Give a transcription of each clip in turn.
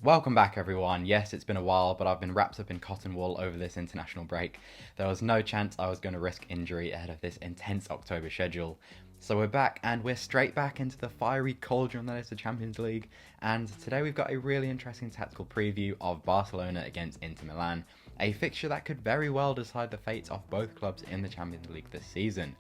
Welcome back everyone. Yes, it's been a while, but I've been wrapped up in cotton wool over this international break. There was no chance I was going to risk injury ahead of this intense October schedule. So we're back, and we're straight back into the fiery cauldron that is the Champions League. And today we've got a really interesting tactical preview of Barcelona against Inter Milan, a fixture that could very well decide the fates of both clubs in the Champions League this season.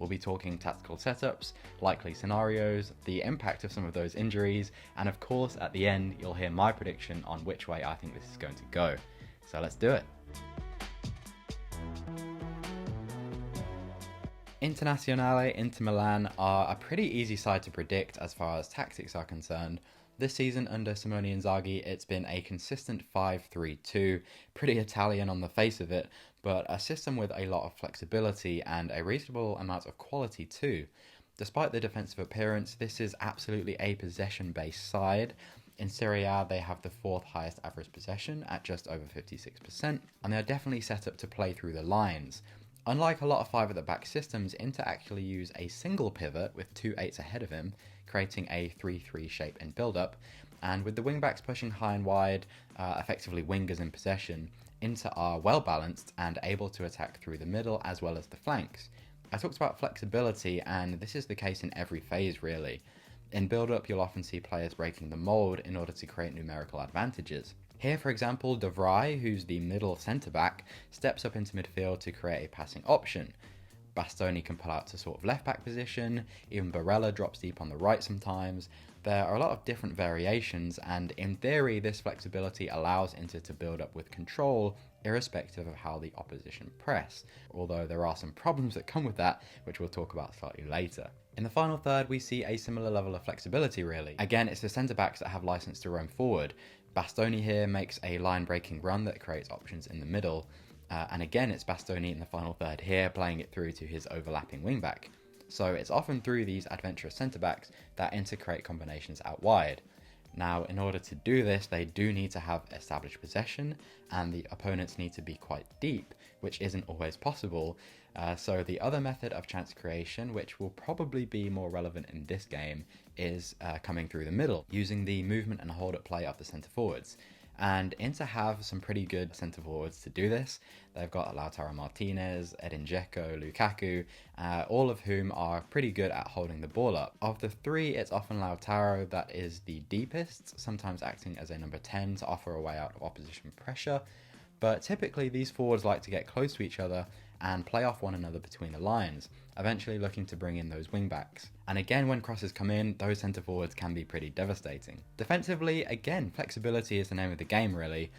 We'll be talking tactical setups, likely scenarios, the impact of some of those injuries, and of course at the end you'll hear my prediction on which way I think this is going to go. So let's do it. Internazionale Inter Milan are a pretty easy side to predict as far as tactics are concerned. This season under Simone Inzaghi, it's been a consistent 5-3-2, pretty Italian on the face of it, but a system with a lot of flexibility and a reasonable amount of quality too. Despite the defensive appearance, this is absolutely a possession-based side. In Serie A, they have the fourth highest average possession at just over 56%, and they're definitely set up to play through the lines. Unlike a lot of five at the back systems, Inter actually use a single pivot with two eights ahead of him, creating a 3-3 shape in build-up, and with the wing-backs pushing high and wide, effectively wingers in possession, Inter are well balanced and able to attack through the middle as well as the flanks. I talked about flexibility, and this is the case in every phase really. In build-up, you'll often see players breaking the mould in order to create numerical advantages. Here, for example, De Vrij, who's the middle centre-back, steps up into midfield to create a passing option. Bastoni can pull out to sort of left-back position, even Barella drops deep on the right sometimes. There are a lot of different variations, and in theory this flexibility allows Inter to build up with control irrespective of how the opposition press, although there are some problems that come with that, which we'll talk about slightly later. In the final third, we see a similar level of flexibility really. Again, it's the centre-backs that have license to roam forward. Bastoni here makes a line-breaking run that creates options in the middle, and again it's Bastoni in the final third here playing it through to his overlapping wing-back. So it's often through these adventurous centre-backs that Inter create combinations out wide. Now, in order to do this, they do need to have established possession, and the opponents need to be quite deep, which isn't always possible. So the other method of chance creation, which will probably be more relevant in this game, is coming through the middle, using the movement and hold-up play of the centre-forwards. And Inter have some pretty good centre-forwards to do this. They've got Lautaro Martinez, Edin Dzeko, Lukaku, all of whom are pretty good at holding the ball up. Of the three, it's often Lautaro that is the deepest, sometimes acting as a number 10 to offer a way out of opposition pressure. But typically these forwards like to get close to each other and play off one another between the lines, eventually looking to bring in those wing-backs. And again, when crosses come in, those centre-forwards can be pretty devastating. Defensively, again, flexibility is the name of the game really.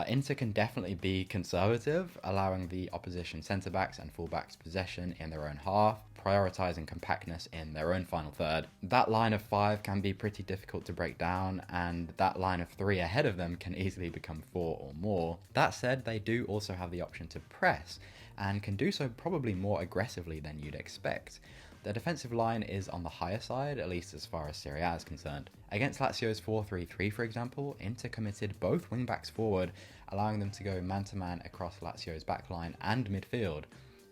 Inter can definitely be conservative, allowing the opposition centre-backs and full-backs possession in their own half, prioritising compactness in their own final third. That line of five can be pretty difficult to break down, and that line of three ahead of them can easily become four or more. That said, they do also have the option to press, and can do so probably more aggressively than you'd expect. The defensive line is on the higher side, at least as far as Serie A is concerned. Against Lazio's 4-3-3, for example, Inter committed both wing-backs forward, allowing them to go man-to-man across Lazio's backline and midfield.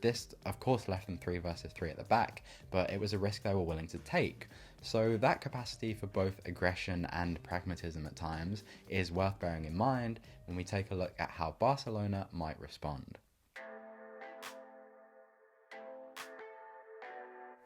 This, of course, left them 3 versus 3 at the back, but it was a risk they were willing to take. So that capacity for both aggression and pragmatism at times is worth bearing in mind when we take a look at how Barcelona might respond.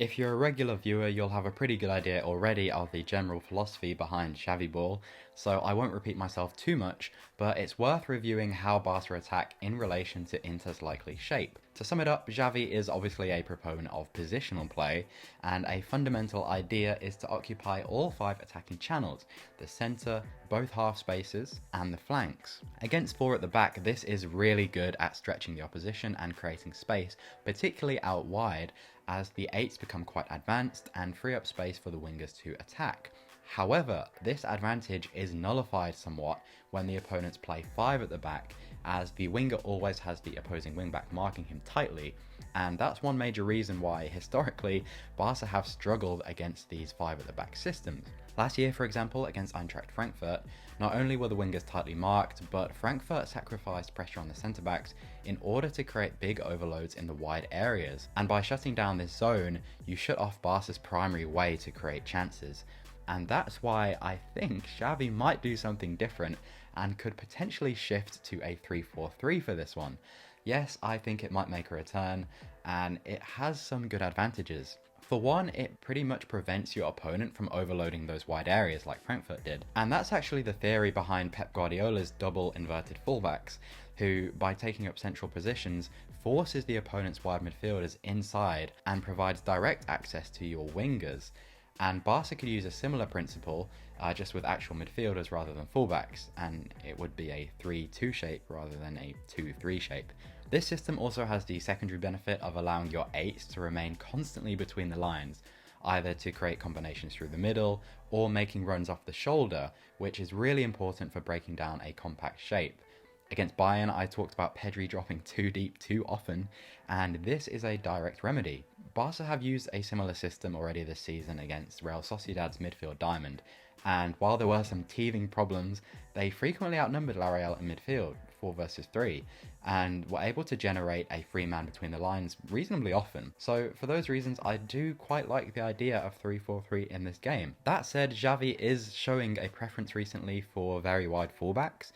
If you're a regular viewer, you'll have a pretty good idea already of the general philosophy behind Xavi Ball, so I won't repeat myself too much, but it's worth reviewing how Barca attack in relation to Inter's likely shape. To sum it up, Xavi is obviously a proponent of positional play, and a fundamental idea is to occupy all 5 attacking channels, the centre, both half spaces, and the flanks. Against 4 at the back, this is really good at stretching the opposition and creating space, particularly out wide, as the 8s become quite advanced and free up space for the wingers to attack. However, this advantage is nullified somewhat when the opponents play 5 at the back, as the winger always has the opposing wingback marking him tightly, and that's one major reason why, historically, Barca have struggled against these 5 at the back systems. Last year, for example, against Eintracht Frankfurt, not only were the wingers tightly marked, but Frankfurt sacrificed pressure on the centre-backs in order to create big overloads in the wide areas, and by shutting down this zone, you shut off Barca's primary way to create chances. And that's why I think Xavi might do something different and could potentially shift to a 3-4-3 for this one. Yes, I think it might make a return, and it has some good advantages. For one, it pretty much prevents your opponent from overloading those wide areas like Frankfurt did. And that's actually the theory behind Pep Guardiola's double inverted fullbacks, who, by taking up central positions, forces the opponent's wide midfielders inside and provides direct access to your wingers. And Barca could use a similar principle, just with actual midfielders rather than fullbacks, and it would be a 3-2 shape rather than a 2-3 shape. This system also has the secondary benefit of allowing your 8s to remain constantly between the lines, either to create combinations through the middle or making runs off the shoulder, which is really important for breaking down a compact shape. Against Bayern, I talked about Pedri dropping too deep too often, and this is a direct remedy. Barca have used a similar system already this season against Real Sociedad's midfield diamond, and while there were some teething problems, they frequently outnumbered La Real in midfield, 4 versus 3, and were able to generate a free man between the lines reasonably often. So for those reasons, I do quite like the idea of 3-4-3 in this game. That said, Xavi is showing a preference recently for very wide fullbacks.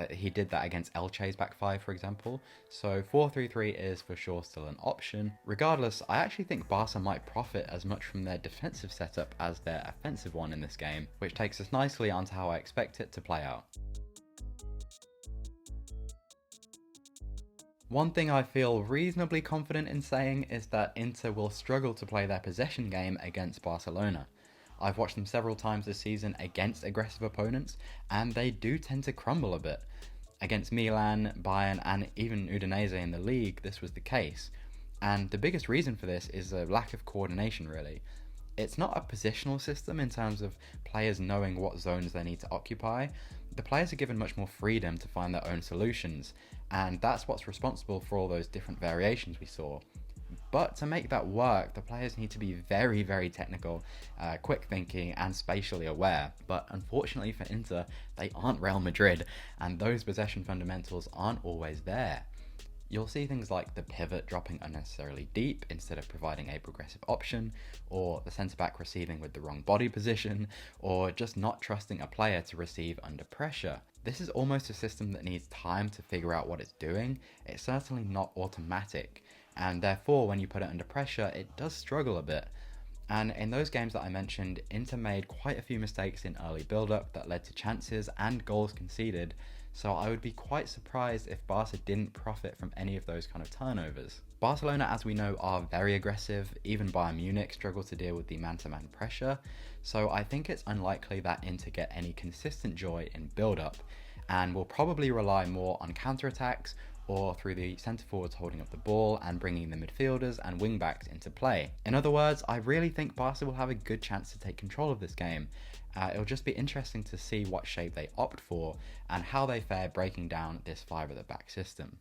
He did that against Elche's back 5, for example, so 4-3-3 is for sure still an option. Regardless, I actually think Barca might profit as much from their defensive setup as their offensive one in this game, which takes us nicely onto how I expect it to play out. One thing I feel reasonably confident in saying is that Inter will struggle to play their possession game against Barcelona. I've watched them several times this season against aggressive opponents, and they do tend to crumble a bit. Against Milan, Bayern, and even Udinese in the league, this was the case. And the biggest reason for this is a lack of coordination, really. It's not a positional system in terms of players knowing what zones they need to occupy. The players are given much more freedom to find their own solutions, and that's what's responsible for all those different variations we saw. But to make that work, the players need to be very, very technical, quick thinking, and spatially aware. But unfortunately for Inter, they aren't Real Madrid, and those possession fundamentals aren't always there. You'll see things like the pivot dropping unnecessarily deep instead of providing a progressive option, or the centre-back receiving with the wrong body position, or just not trusting a player to receive under pressure. This is almost a system that needs time to figure out what it's doing. It's certainly not automatic, and therefore when you put it under pressure, it does struggle a bit. And in those games that I mentioned, Inter made quite a few mistakes in early build-up that led to chances and goals conceded, so I would be quite surprised if Barca didn't profit from any of those kind of turnovers. Barcelona, as we know, are very aggressive. Even Bayern Munich struggle to deal with the man-to-man pressure, so I think it's unlikely that Inter get any consistent joy in build-up, and will probably rely more on counter-attacks or through the centre forwards holding up the ball and bringing the midfielders and wing-backs into play. In other words, I really think Barca will have a good chance to take control of this game. It'll just be interesting to see what shape they opt for and how they fare breaking down this 5-at-the-back system.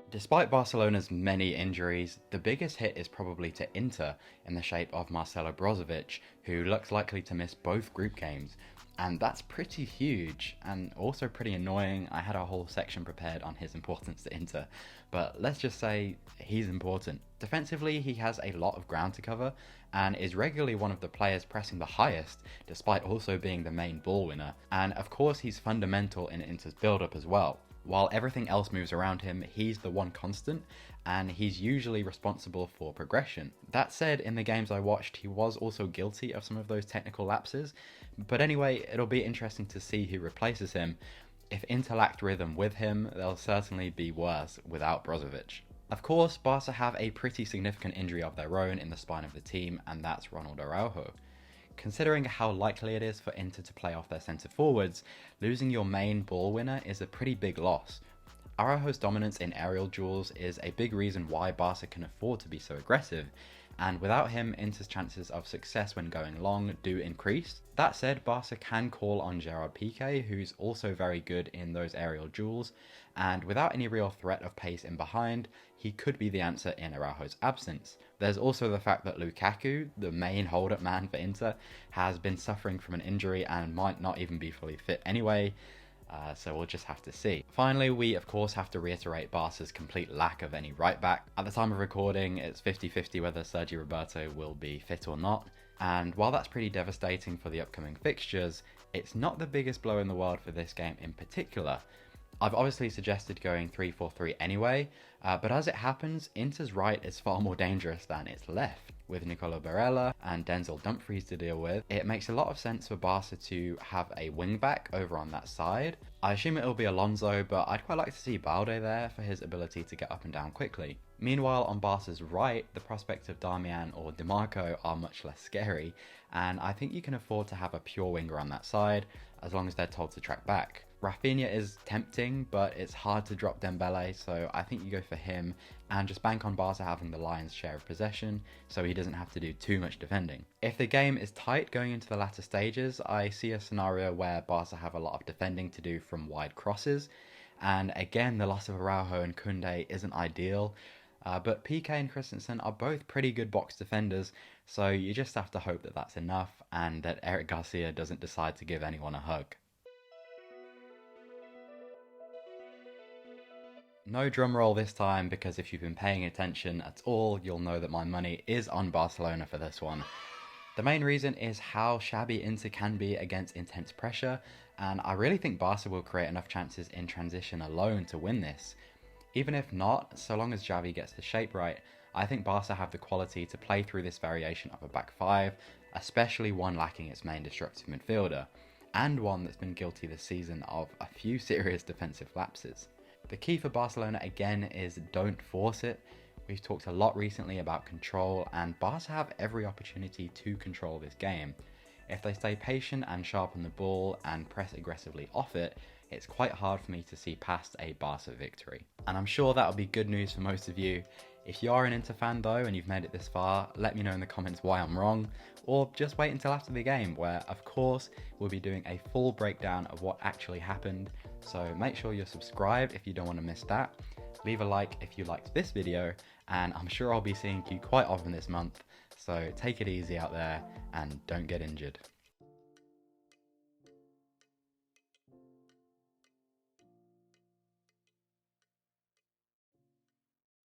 Despite Barcelona's many injuries, the biggest hit is probably to Inter in the shape of Marcelo Brozovic, who looks likely to miss both group games. And that's pretty huge and also pretty annoying. I had a whole section prepared on his importance to Inter, but let's just say he's important. Defensively, he has a lot of ground to cover and is regularly one of the players pressing the highest, despite also being the main ball winner. And of course, he's fundamental in Inter's build-up as well. While everything else moves around him, he's the one constant, and he's usually responsible for progression. That said, in the games I watched, he was also guilty of some of those technical lapses, but anyway, it'll be interesting to see who replaces him. If Inter lacked rhythm with him, they'll certainly be worse without Brozovic. Of course, Barca have a pretty significant injury of their own in the spine of the team, and that's Ronald Araujo. Considering how likely it is for Inter to play off their centre forwards, losing your main ball winner is a pretty big loss. Araujo's dominance in aerial duels is a big reason why Barca can afford to be so aggressive, and without him, Inter's chances of success when going long do increase. That said, Barca can call on Gerard Piqué, who's also very good in those aerial duels, and without any real threat of pace in behind, he could be the answer in Araujo's absence. There's also the fact that Lukaku, the main hold-up man for Inter, has been suffering from an injury and might not even be fully fit anyway. So we'll just have to see. Finally, we of course have to reiterate Barca's complete lack of any right back. At the time of recording, it's 50-50 whether Sergi Roberto will be fit or not. And while that's pretty devastating for the upcoming fixtures, it's not the biggest blow in the world for this game in particular. I've obviously suggested going 3-4-3 anyway, but as it happens, Inter's right is far more dangerous than its left. With Nicolo Barella and Denzel Dumfries to deal with, it makes a lot of sense for Barca to have a wing-back over on that side. I assume it'll be Alonso, but I'd quite like to see Balde there for his ability to get up and down quickly. Meanwhile, on Barca's right, the prospects of Darmian or DiMarco are much less scary, and I think you can afford to have a pure winger on that side, as long as they're told to track back. Rafinha is tempting, but it's hard to drop Dembele, so I think you go for him and just bank on Barca having the lion's share of possession, so he doesn't have to do too much defending. If the game is tight going into the latter stages, I see a scenario where Barca have a lot of defending to do from wide crosses, and again, the loss of Araujo and Koundé isn't ideal, but PK and Christensen are both pretty good box defenders, so you just have to hope that that's enough and that Eric Garcia doesn't decide to give anyone a hug. No drum roll this time, because if you've been paying attention at all, you'll know that my money is on Barcelona for this one. The main reason is how shabby Inter can be against intense pressure, and I really think Barca will create enough chances in transition alone to win this. Even if not, so long as Xavi gets the shape right, I think Barca have the quality to play through this variation of a back five, especially one lacking its main destructive midfielder, and one that's been guilty this season of a few serious defensive lapses. The key for Barcelona again is don't force it. We've talked a lot recently about control, and Barca have every opportunity to control this game. If they stay patient and sharpen the ball and press aggressively off it, it's quite hard for me to see past a Barca victory. And I'm sure that'll be good news for most of you. If you are an Inter fan though and you've made it this far, let me know in the comments why I'm wrong, or just wait until after the game where of course we'll be doing a full breakdown of what actually happened, so make sure you're subscribed if you don't want to miss that. Leave a like if you liked this video, and I'm sure I'll be seeing you quite often this month, so take it easy out there and don't get injured.